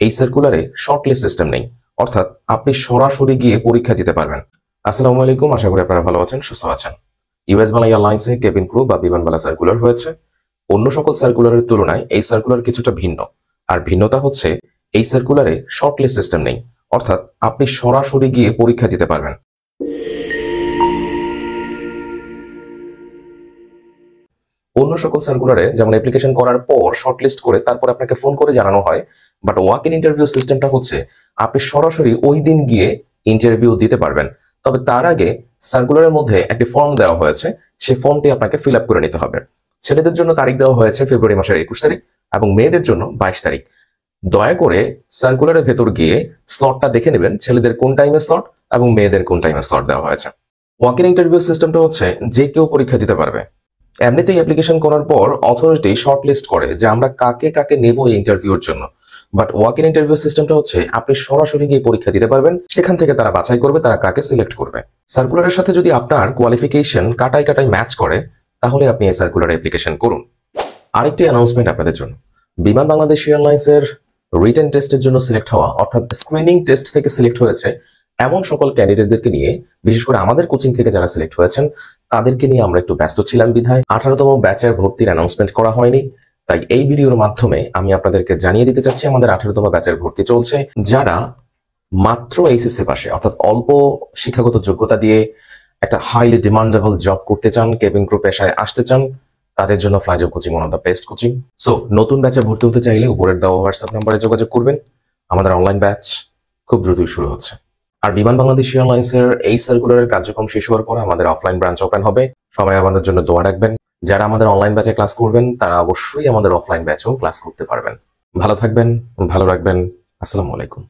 এই সার্কুলারে shortlist system নেই, অর্থাৎ আপনি সরাসরি গিয়ে পরীক্ষা দিতে পারবেন। আসসালামু আলাইকুম, আশা করি আপনারা ভালো আছেন, সুস্থ আছেন। ইউএস বাংলা এয়ারলাইন্সে কেবিন ক্রু বা বিমানবালা সার্কুলার হয়েছে। অন্য সকল সার্কুলারের তুলনায় এই সার্কুলার কিছুটা ভিন্ন। আর ভিন্নতা হচ্ছে এই সার্কুলারে শর্টলিস্ট সিস্টেম নেই, অর্থাৎ আপনি সরাসরি গিয়ে পরীক্ষা দিতে পারবেন। অন্য সকল সার্কুলারে যেমন অ্যাপ্লিকেশন করার পর শর্টলিস্ট করে তারপর আপনাকে ফোন করে জানানো হয়, বাট ওয়াক ইন ইন্টারভিউ সিস্টেমটা হচ্ছে আপনি সরাসরি ওই দিন গিয়ে ইন্টারভিউ দিতে পারবেন। তবে তার আগে সার্কুলারের মধ্যে একটি ফর্ম দেওয়া হয়েছে, সেই ফর্মটি আপনাকে ফিল আপ করে নিতে হবে। ছেলেদের জন্য তারিখ দেওয়া হয়েছে ফেব্রুয়ারি মাসের 21 তারিখ এবং মেয়েদের জন্য 22 তারিখ। দয়া করে সার্কুলারের ভেতর গিয়ে স্লটটা দেখে নেবেন, ছেলেদের কোন টাইমে স্লট এবং মেয়েদের কোন টাইমে স্লট দেওয়া হয়েছে। ওয়াক ইন ইন্টারভিউ সিস্টেমটা হচ্ছে যে কেউ পরীক্ষা দিতে পারবে। এমনিতেই অ্যাপ্লিকেশন করার পর অথরিটি শর্টলিস্ট করে যে আমরা কাকে কাকে নেব এই ইন্টারভিউর জন্য, বাট ওয়াক ইন ইন্টারভিউ সিস্টেমটা হচ্ছে আপনি সরাসরি গিয়ে পরীক্ষা দিতে পারবেন। সেখান থেকে তারা বাছাই করবে তারা কাকে সিলেক্ট করবে। সার্কুলারের সাথে যদি আপনার কোয়ালিফিকেশন কাটাই কাটাই ম্যাচ করে তাহলে আপনি এই সার্কুলারে অ্যাপ্লিকেশন করুন। আরেকটি অ্যানাউন্সমেন্ট আপনাদের জন্য, বিমান বাংলাদেশ এয়ারলাইন্সের রিটেন টেস্টের জন্য সিলেক্ট হওয়া অর্থাৎ স্ক্রিনিং টেস্ট থেকে সিলেক্ট হয়েছে এমন সকল ক্যান্ডিডেটদেরকে নিয়ে, বিশেষ করে আমাদের কোচিং থেকে যারা সিলেক্ট হয়েছেন তাদেরকে নিয়ে আমরা একটু ব্যস্ত ছিলাম বিধায় 18তম ব্যাচের ভর্তির অ্যানাউন্সমেন্ট করা হয়নি। তাই এই ভিডিওর মাধ্যমে আমি আপনাদেরকে জানিয়ে দিতে চাচ্ছি আমাদের 18তম ব্যাচের ভর্তি চলছে। যারা মাত্র এইচএসসি পাশে অর্থাৎ অল্প শিক্ষাগত যোগ্যতা দিয়ে একটা হাইলি ডিমান্ডেবল জব করতে চান, কেবিন ক্রু পেশায় আসতে চান, তাদের জন্য ফ্লাইজব coaching one of the best coaching. So নতুন ব্যাচে ভর্তি হতে চাইলে উপরের দেওয়া হোয়াটসঅ্যাপ নাম্বারে যোগাযোগ করবেন। আমাদের অনলাইন ব্যাচ খুব দ্রুতই শুরু হচ্ছে। আর বিমান বাংলাদেশ এয়ারলাইন্সের এই সার্কুলারের কার্যক্রম শেষ হওয়ার পর আমাদের অফলাইন ব্রাঞ্চ ওপেন হবে। সবাই আমাদের জন্য দোয়া রাখবেন। যারা আমাদের অনলাইন ব্যাচে ক্লাস করবেন তারা অবশ্যই আমাদের অফলাইন ব্যাচেও ক্লাস করতে পারবেন। ভালো থাকবেন, ভালো রাখবেন। আসসালামু আলাইকুম।